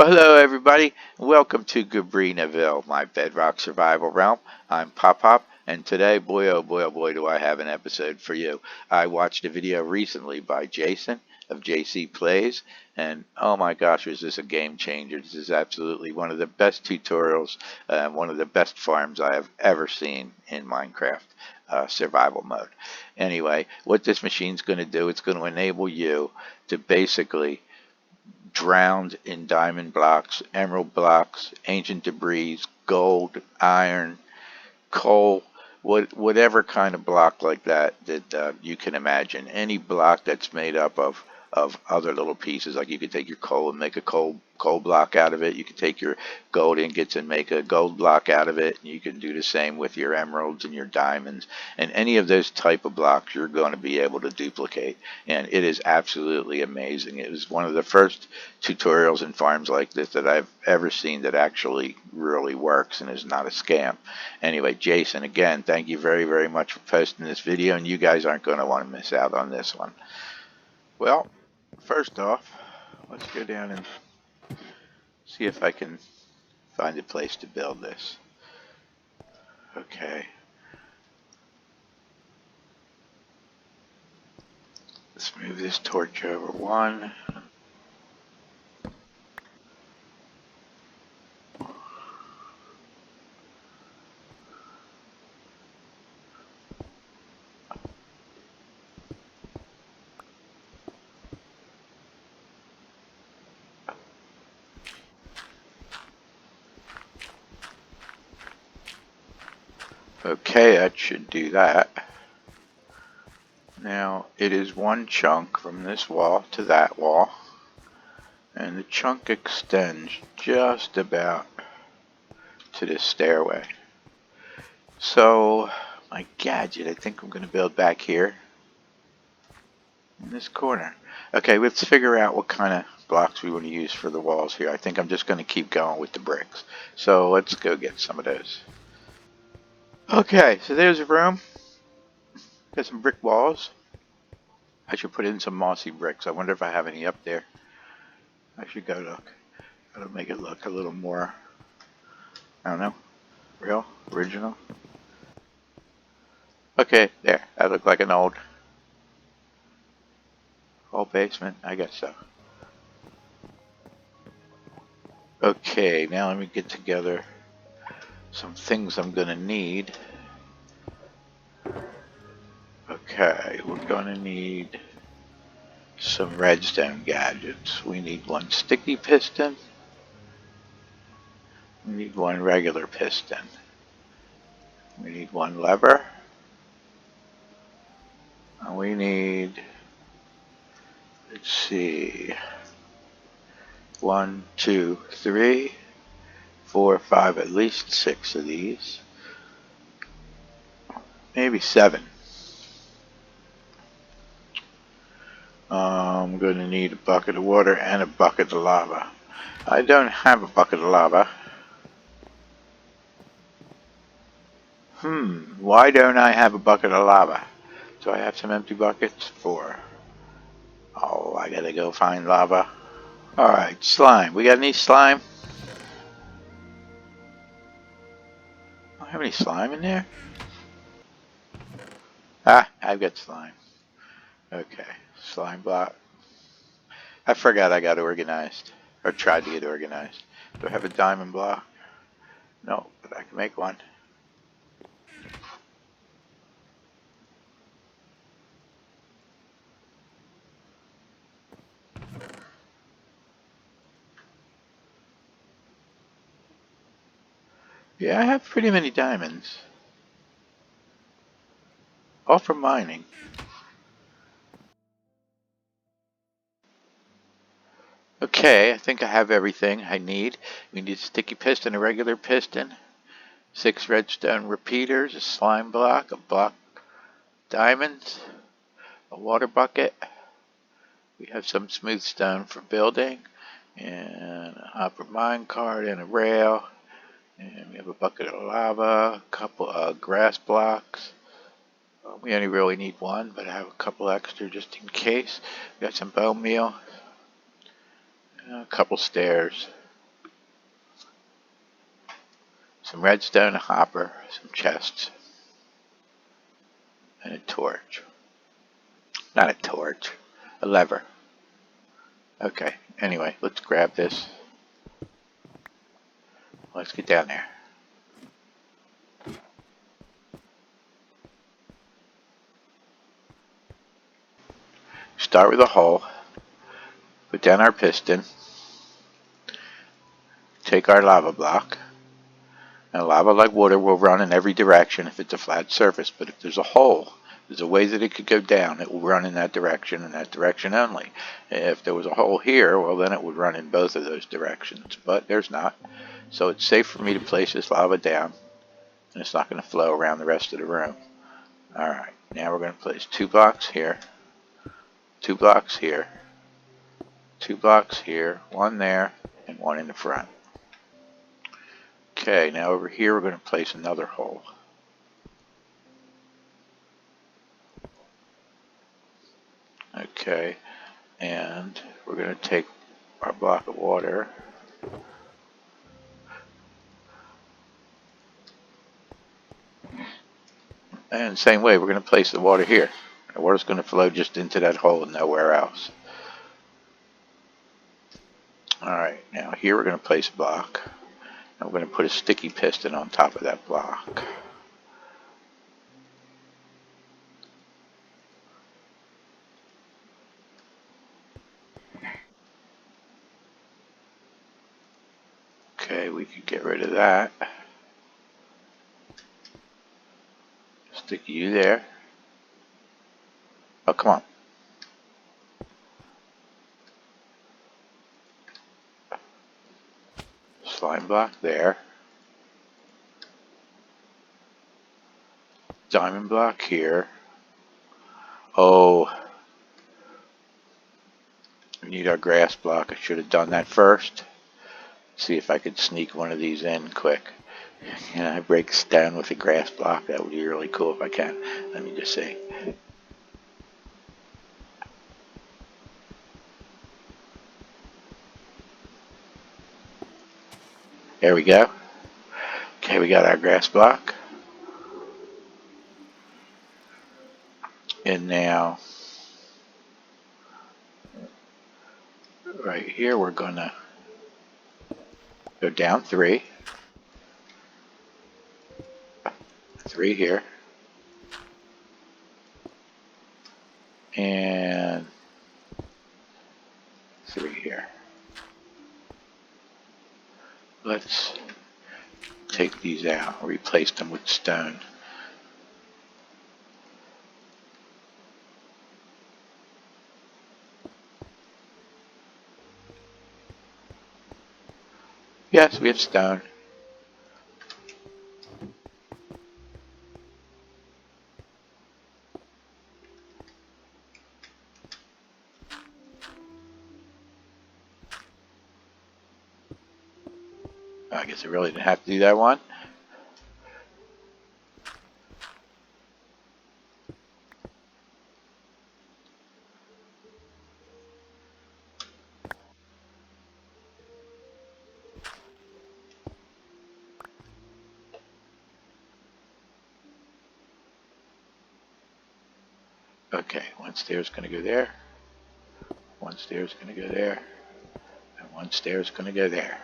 Well, hello, everybody. Welcome to Gabrinaville, my Bedrock survival realm. I'm Pop Pop, and today, boy, oh boy, oh boy, do I have an episode for you. I watched a video recently by Jason of JC Playz, and oh my gosh, was this a game changer. This is absolutely one of the best tutorials, one of the best farms I have ever seen in Minecraft survival mode. Anyway, what this machine's going to do, it's going to enable you to basically drowned in diamond blocks, emerald blocks, ancient debris, gold, iron, coal, whatever kind of block like that you can imagine. Any block that's made up of other little pieces, like you could take your coal and make a coal block out of it. You could take your gold ingots and make a gold block out of it. You can do the same with your emeralds and your diamonds, and any of those type of blocks you're going to be able to duplicate. And it is absolutely amazing. It was one of the first tutorials in farms like this that I've ever seen that actually really works and is not a scam. Anyway, Jason, again, thank you very, very much for posting this video, and you guys aren't going to want to miss out on this one. Well, first off, let's go down and see if I can find a place to build this. Okay. Let's move this torch over one. Okay, that should do that. Now, it is one chunk from this wall to that wall, and the chunk extends just about to this stairway. So, my gadget, I think I'm going to build back here in this corner. Okay, let's figure out what kind of blocks we want to use for the walls here. I think I'm just going to keep going with the bricks. So let's go get some of those. Okay, so there's a room. Got some brick walls. I should put in some mossy bricks. I wonder if I have any up there. I should go look. That'll make it look a little more, I don't know, real, original. Okay, there. That looked like an old basement. I guess so. Okay, now let me get together some things I'm gonna need. Okay, we're gonna need some redstone gadgets. We need one sticky piston. We need one regular piston. We need one lever. And we need, let's see, 1, 2, 3, 4, 5, at least 6 of these. Maybe 7. I'm going to need a bucket of water and a bucket of lava. I don't have a bucket of lava. Why don't I have a bucket of lava? Do I have some empty buckets? 4. Oh, I gotta go find lava. Alright, slime. We got any slime? I don't have any slime in there? Ah, I've got slime. Okay, slime block. I forgot I got organized. Or tried to get organized. Do I have a diamond block? No, but I can make one. Yeah, I have pretty many diamonds. All from mining. Okay, I think I have everything I need. We need a sticky piston, a regular piston, 6 redstone repeaters, a slime block, a block diamonds, a water bucket. We have some smooth stone for building, and a hopper mine cart, and a rail. And we have a bucket of lava, a couple of grass blocks. We only really need one, but I have a couple extra just in case. We got some bone meal, and a couple stairs. some redstone, a hopper, some chests, and a torch. Not a torch, a lever. Okay, anyway, let's grab this. Let's get down there. Start with a hole. Put down our piston. Take our lava block. Now lava, like water, will run in every direction if it's a flat surface, but if there's a hole, there's a way that it could go down. It will run in that direction and that direction only. If there was a hole here, well, then it would run in both of those directions, but there's not. So it's safe for me to place this lava down, and it's not going to flow around the rest of the room. Alright, now we're going to place 2 blocks here, 2 blocks here, 2 blocks here, 1 there, and 1 in the front. Okay, now over here we're going to place another hole. Okay, and we're going to take our block of water, and same way we're going to place the water here. The water's going to flow just into that hole and nowhere else. Alright, now here we're going to place a block. And we're going to put a sticky piston on top of that block. Okay, we can get rid of that. Stick you there. Oh, come on. Slime block there. Diamond block here. Oh, we need our grass block. I should have done that first. See if I could sneak one of these in quick. Can I break stone with a grass block? That would be really cool if I can. Let me just see. There we go. Okay, we got our grass block. And now, right here, we're going to go down 3. 3 here. And 3 here. Let's take these out, replace them with stone. Yes, we have stone. I guess I really didn't have to do that one. Okay, one stair is going to go there. One stair is going to go there. And one stair is going to go there.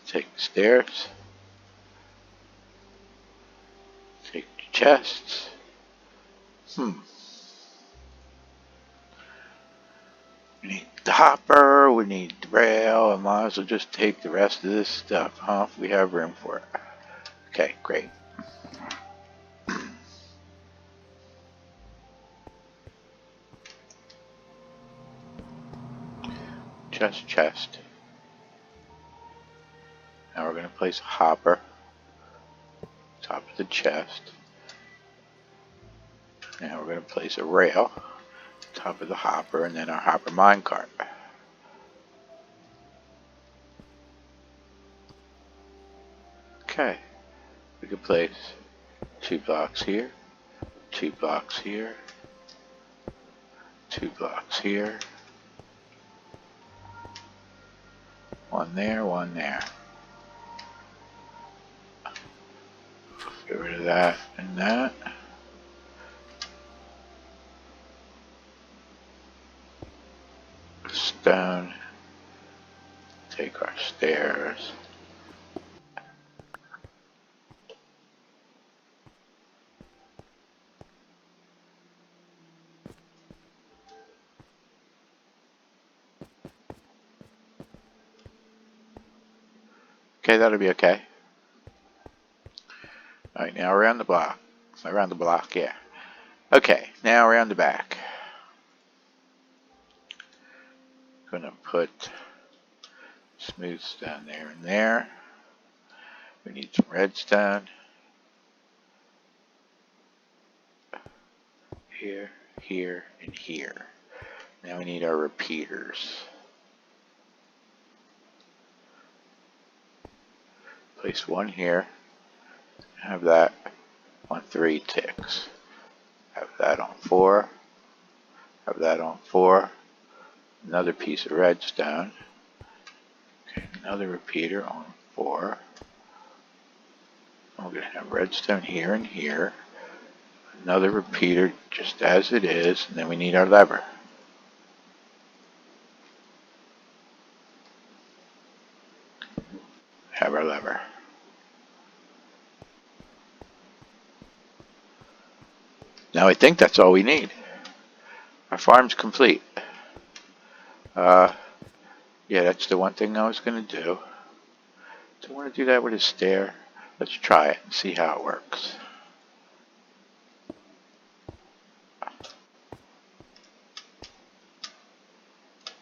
Take the stairs. Take the chests. We need the hopper, we need the rail, and might as well just take the rest of this stuff, huh? If we have room for it. Okay, great. Chest. Now we're going to place a hopper top of the chest. Now we're going to place a rail top of the hopper, and then our hopper minecart. Okay, we could place 2 blocks here, 2 blocks here, 2 blocks here, One there, one there. Get rid of that and that. Stone. Take our stairs. Okay, that'll be okay. Alright, now around the block. Around the block, yeah. Okay, now around the back. Gonna put smooth stone there and there. We need some redstone. Here, here, and here. Now we need our repeaters. Place one here. Have that on 3 ticks. Have that on 4. Have that on 4. Another piece of redstone. Okay, another repeater on 4. We're going to have redstone here and here. Another repeater just as it is, and then we need our lever. Have our lever. Now I think that's all we need. Our farm's complete. Yeah, that's the one thing I was going to do. Don't want to do that with a stair. Let's try it and see how it works.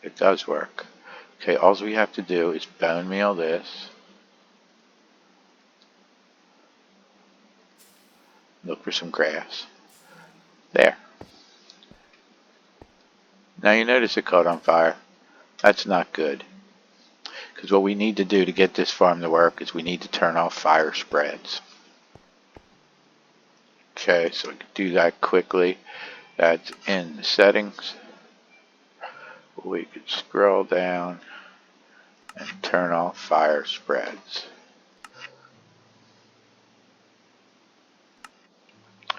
It does work. Okay, all we have to do is bone meal this. Look for some grass. There. Now you notice it caught on fire. That's not good. Because what we need to do to get this farm to work is we need to turn off fire spreads. Okay, so we can do that quickly. That's in the settings. We could scroll down and turn off fire spreads.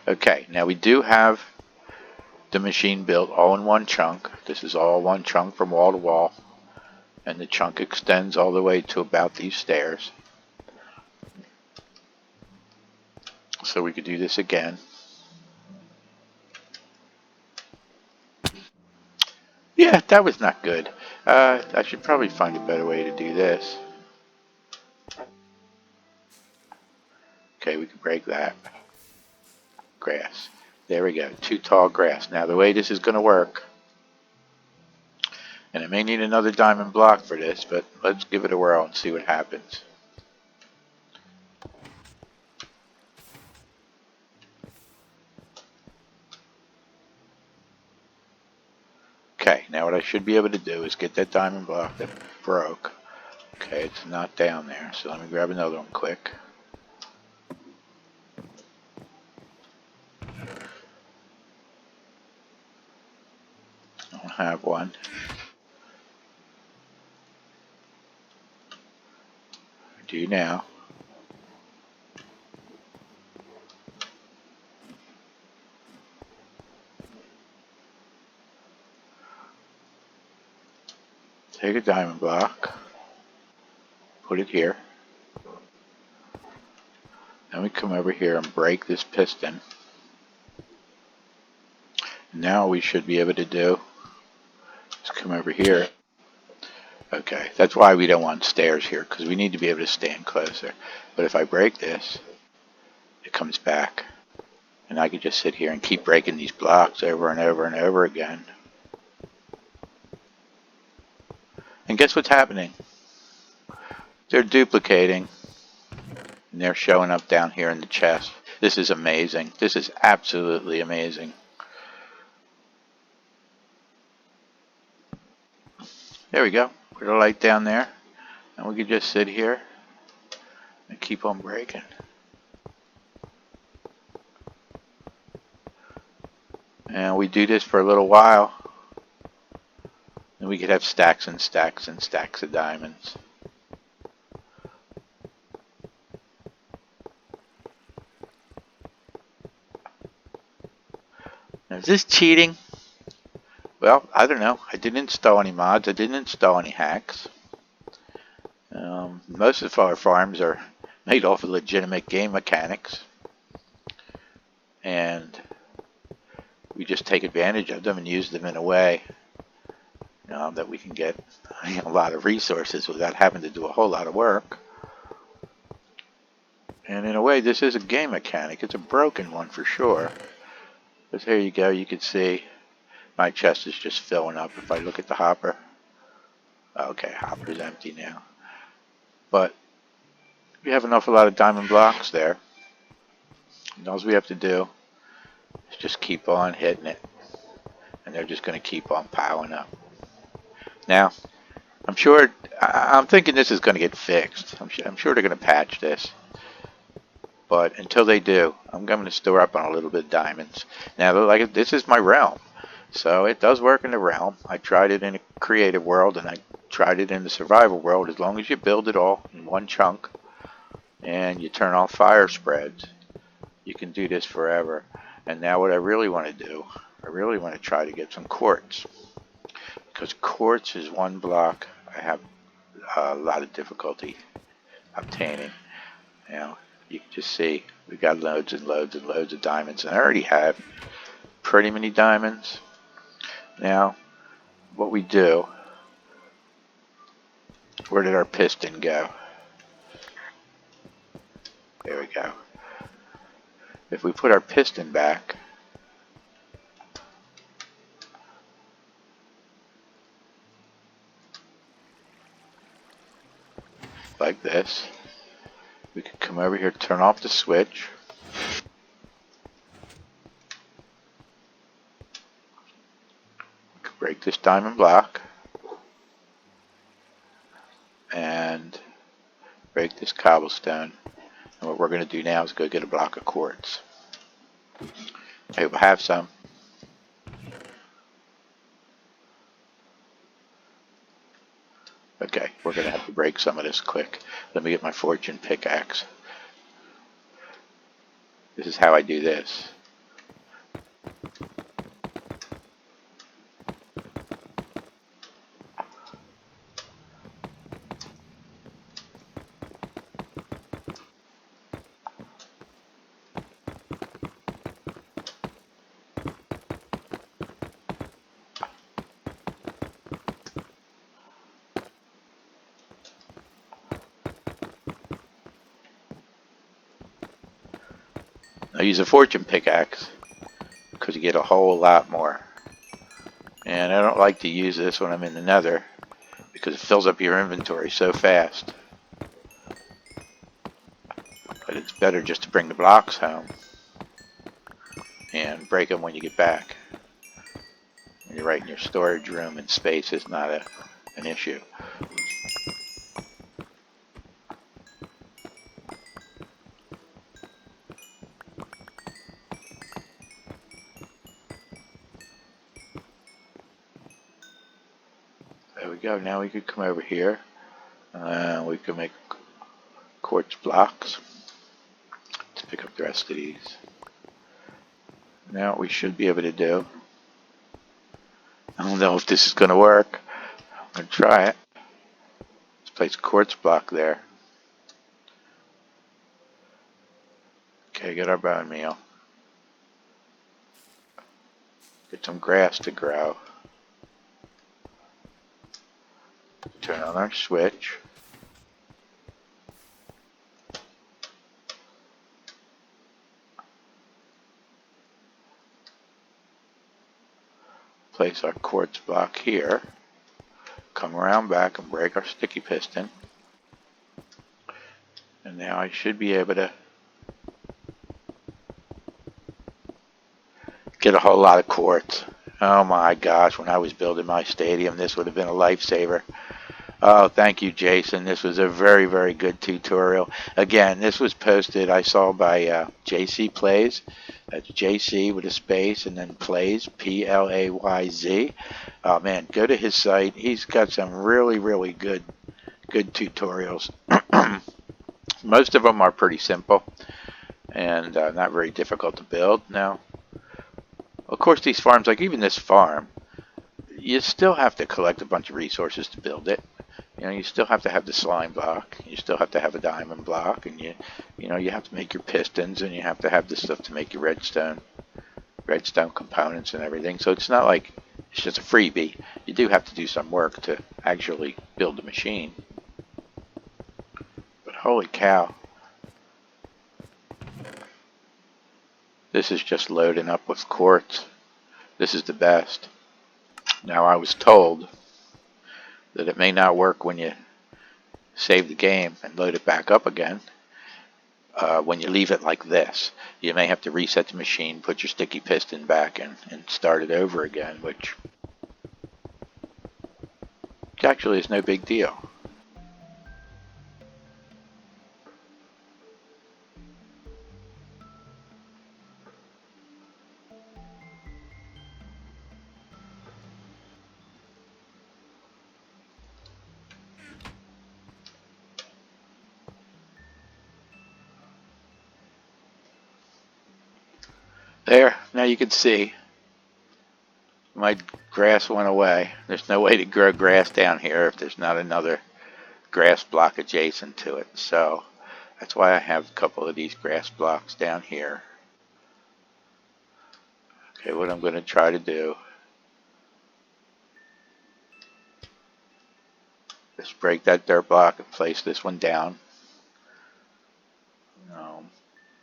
Okay, now we do have the machine built all in one chunk. This is all one chunk from wall to wall, and the chunk extends all the way to about these stairs. So we could do this again. Yeah, that was not good. I should probably find a better way to do this. Okay, we can break that. Grass. There we go. 2 tall grass. Now the way this is going to work, and it may need another diamond block for this, but let's give it a whirl and see what happens. Okay, now what I should be able to do is get that diamond block that broke. Okay, it's not down there, so let me grab another one quick. I don't have one. I do now. Take a diamond block, put it here. Then we come over here and break this piston. Now we should be able to do is come over here. Okay, that's why we don't want stairs here, because we need to be able to stand closer. But if I break this, it comes back. And I could just sit here and keep breaking these blocks over and over and over again. And guess what's happening? They're duplicating. And they're showing up down here in the chest. This is amazing. This is absolutely amazing. There we go. Put a light down there. And we could just sit here and keep on breaking. And we do this for a little while. And we could have stacks and stacks and stacks of diamonds. Is this cheating? Well, I don't know. I didn't install any mods. I didn't install any hacks. Most of our farms are made off of legitimate game mechanics, and we just take advantage of them and use them in a way that we can get a lot of resources without having to do a whole lot of work. And in a way, this is a game mechanic. It's a broken one for sure. But here you go. You can see my chest is just filling up. If I look at the hopper, okay, hopper's empty now. But we have an awful lot of diamond blocks there. And all we have to do is just keep on hitting it. And they're just going to keep on piling up. Now, I'm thinking this is going to get fixed. I'm sure they're going to patch this. But until they do, I'm going to store up on a little bit of diamonds. Now, this is my realm. So it does work in the realm. I tried it in a creative world, and I tried it in the survival world. As long as you build it all in one chunk, and you turn off fire spreads, you can do this forever. And now what I really want to do, I really want to try to get some quartz. Because quartz is one block I have a lot of difficulty obtaining. Now, you can just see we got loads and loads and loads of diamonds. And I already have pretty many diamonds. Now, what we do, where did our piston go? There we go. If we put our piston back, like this, we can come over here, turn off the switch, break this diamond block, and break this cobblestone. And what we're going to do now is go get a block of quartz. Okay, we'll have some. Okay, we're going to have to break some of this quick. Let me get my fortune pickaxe. This is how I do this. I use a fortune pickaxe because you get a whole lot more. And I don't like to use this when I'm in the nether because it fills up your inventory so fast. But it's better just to bring the blocks home and break them when you get back. When you're right in your storage room and space is not an issue. There we go. Now we could come over here. We can make quartz blocks. Let's pick up the rest of these. Now what we should be able to do. I don't know if this is going to work. I'm going to try it. Let's place a quartz block there. Okay, get our bone meal. Get some grass to grow. Turn on our switch. Place our quartz block here. Come around back and break our sticky piston. And now I should be able to get a whole lot of quartz. Oh my gosh, when I was building my stadium, this would have been a lifesaver. Oh, thank you, Jason. This was a very, very good tutorial. Again, this was posted, I saw, by JC Playz. That's JC with a space and then Playz, Playz. Oh man, go to his site. He's got some really, really good tutorials. Most of them are pretty simple and not very difficult to build. Now, Of course, these farms, like even this farm, you still have to collect a bunch of resources to build it. You know, you still have to have the slime block. You still have to have a diamond block, and you have to make your pistons, and you have to have the stuff to make your redstone components and everything. So it's not like it's just a freebie. You do have to do some work to actually build the machine. But holy cow, this is just loading up with quartz. This is the best. Now I was told that it may not work when you save the game and load it back up again. When you leave it like this, you may have to reset the machine, put your sticky piston back, and start it over again, which actually is no big deal. There, now you can see my grass went away. There's no way to grow grass down here if there's not another grass block adjacent to it. So that's why I have a couple of these grass blocks down here. Okay, what I'm going to try to do is break that dirt block and place this one down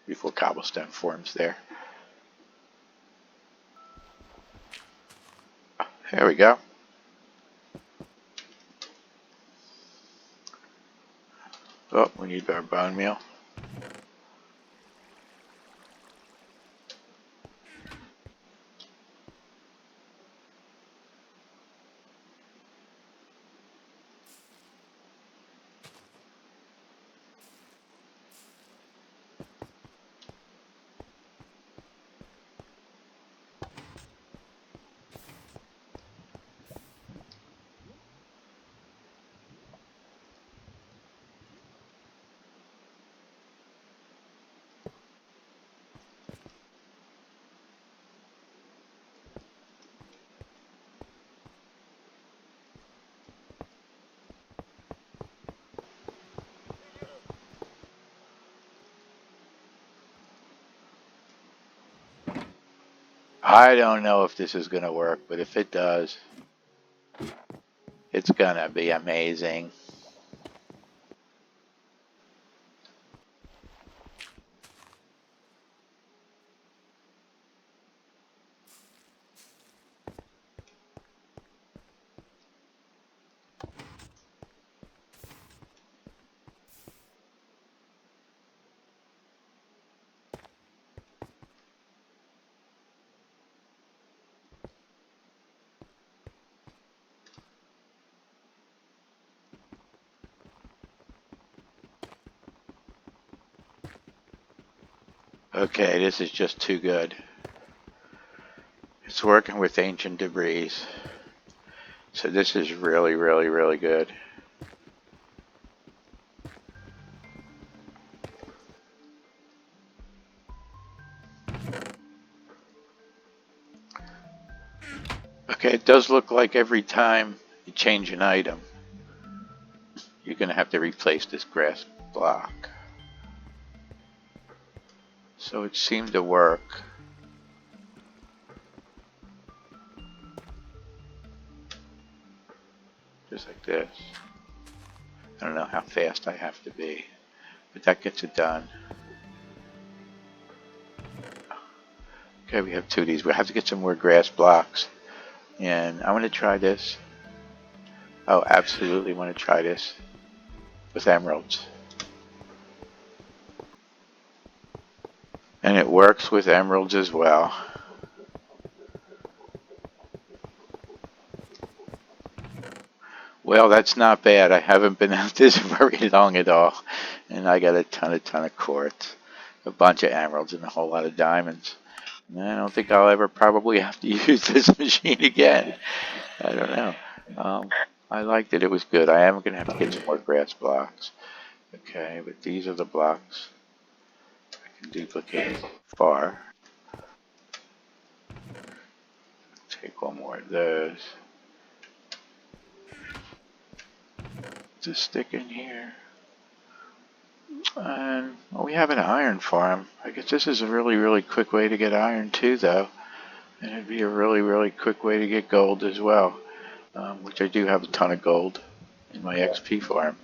before cobblestone forms there. There we go. Oh, we need our bone meal. I don't know if this is going to work, but if it does, it's going to be amazing. Okay, this is just too good. It's working with ancient debris. So this is really, really, really good. Okay, it does look like every time you change an item, you're going to have to replace this grass block. So it seemed to work. Just like this. I don't know how fast I have to be, but that gets it done. Okay, we have two of these. We have to get some more grass blocks. And I want to try this. Oh, absolutely want to try this with emeralds. And it works with emeralds as well. Well, that's not bad. I haven't been at this very long at all. And I got a ton of quartz, a bunch of emeralds, and a whole lot of diamonds. And I don't think I'll ever probably have to use this machine again. I don't know. I liked it. It was good. I am going to have to get some more grass blocks. Okay, but these are the blocks I can duplicate far. One more of those to stick in here. And well, we have an iron farm. I guess this is a really quick way to get iron too, though. And it'd be a really quick way to get gold as well, which I do have a ton of gold in my XP farm.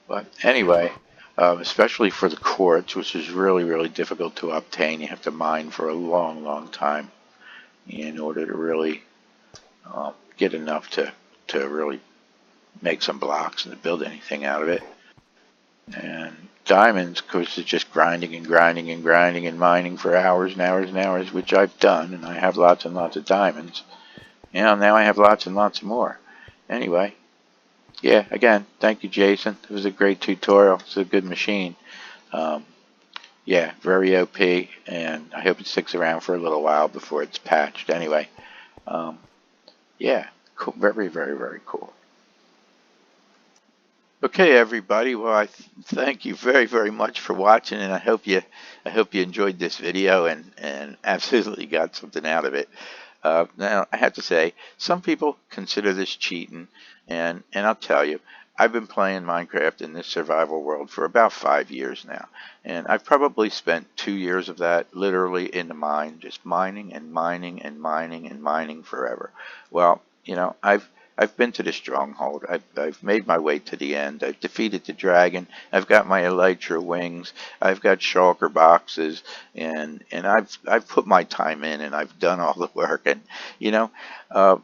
But anyway, especially for the quartz, which is really difficult to obtain. You have to mine for a long time in order to really get enough to really make some blocks and to build anything out of it. And diamonds, of course, is just grinding and mining for hours and hours, which I've done, and I have lots and lots of diamonds. And now I have lots and lots more. Anyway, yeah, again, thank you, Jason. It was a great tutorial. It's a good machine. Yeah, very OP, and I hope it sticks around for a little while before it's patched. Anyway, yeah, cool, very cool. Okay, everybody. Well, I thank you very much for watching, and I hope you enjoyed this video and absolutely got something out of it. Now, I have to say, some people consider this cheating, and I'll tell you, I've been playing Minecraft in this survival world for about 5 years now, and I've probably spent 2 years of that literally in the mine, just mining and mining forever. Well, you know, I've been to the stronghold. I've made my way to the end. I've defeated the dragon. I've got my elytra wings. I've got shulker boxes, and I've put my time in, and I've done all the work. And you know, I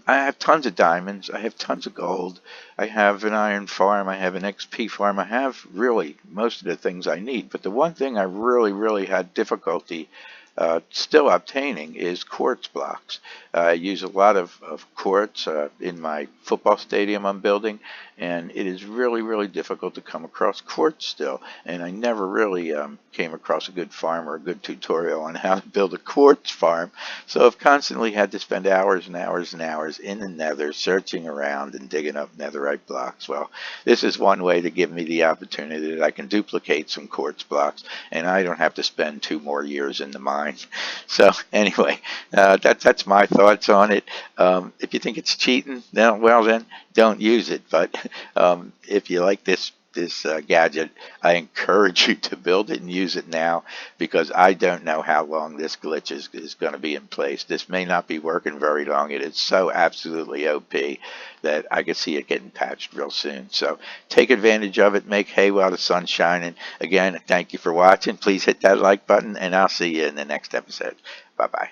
have tons of diamonds. I have tons of gold. I have an iron farm. I have an XP farm. I have really most of the things I need. But the one thing I really had difficulty still obtaining is quartz blocks. I use a lot of quartz in my football stadium I'm building, and it is really difficult to come across quartz still. And I never really came across a good farm or a good tutorial on how to build a quartz farm. So I've constantly had to spend hours and hours in the nether searching around and digging up netherite blocks. Well, this is one way to give me the opportunity that I can duplicate some quartz blocks, and I don't have to spend 2 more years in the mine. So anyway, that's my thoughts on it. If you think it's cheating, then well, then don't use it. But if you like this gadget, I encourage you to build it and use it now, because I don't know how long this glitch is going to be in place. This may not be working very long. It is so absolutely OP that I can see it getting patched real soon. So take advantage of it. Make hay while the sun's shining. Again, thank you for watching. Please hit that like button, and I'll see you in the next episode. Bye-bye.